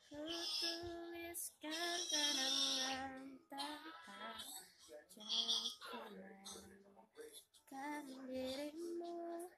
Ku tuliskan kenangan tentang jatuh menemukan dirimu.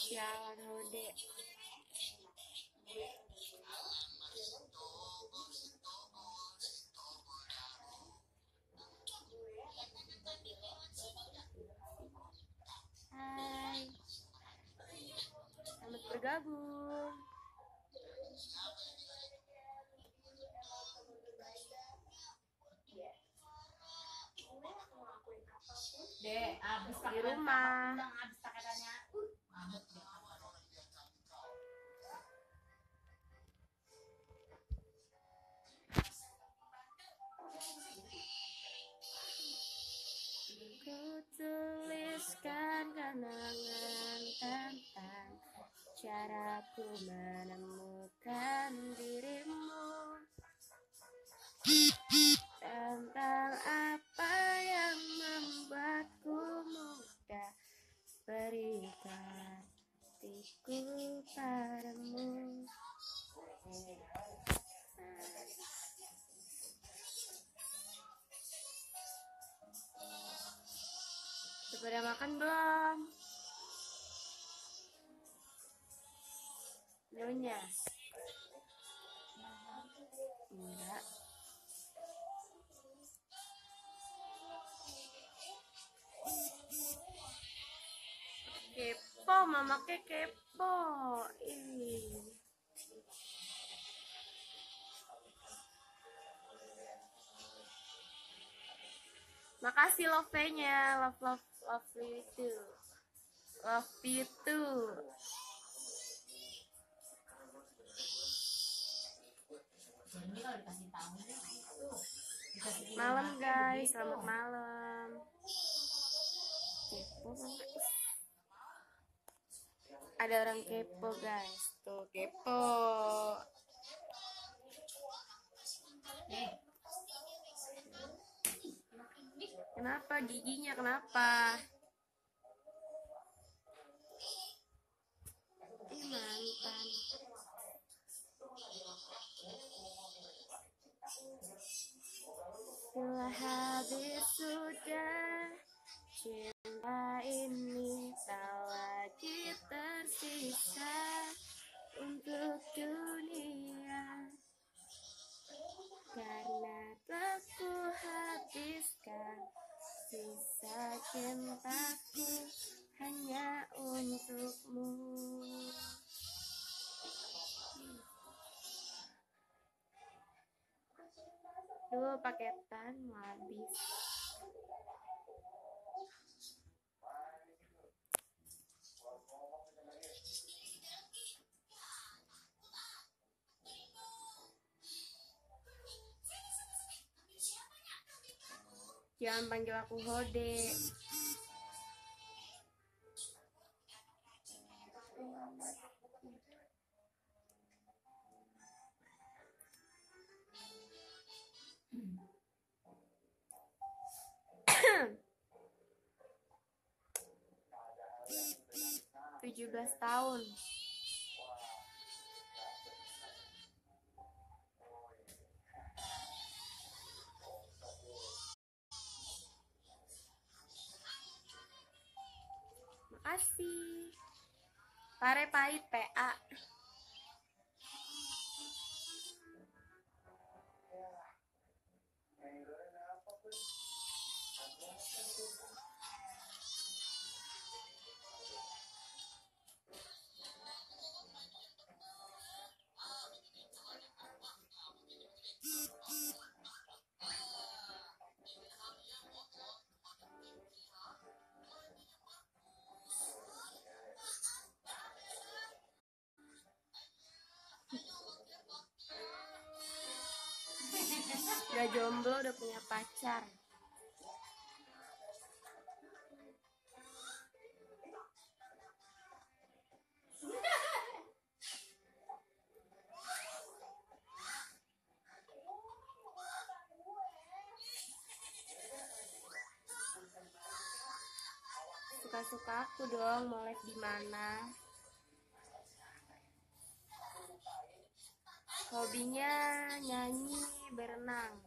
Sialan Hode. Hai, selamat bergabung. Dek, abis Di rumah. abis katanya. Ku tuliskan kenangan tentang caraku menemukan dirimu, tentang apa yang membuatku mudah berikan hatiku padamu. Sudah makan belum? Nyonya? Enggak. Kepo, mama kepo. Ih. Makasih love-nya, love you too. Love you too. Malam guys, selamat malam. Kepo banget. Ada orang kepo guys, tuh kepo. Kenapa giginya kenapa? Ih mantan. Bila habis sudah, cinta ini tak lagi tersisa untuk dunia, karena telah ku habiskan sisa cintaku hanya untukmu. Duh, paketan mau habis. Jangan panggil aku Hode. Tujuh 17 tahun. Makasih. Pare pahit PA. Udah jomblo, udah punya pacar. Suka-suka aku dong, mau les di mana? Hobinya nyanyi, berenang.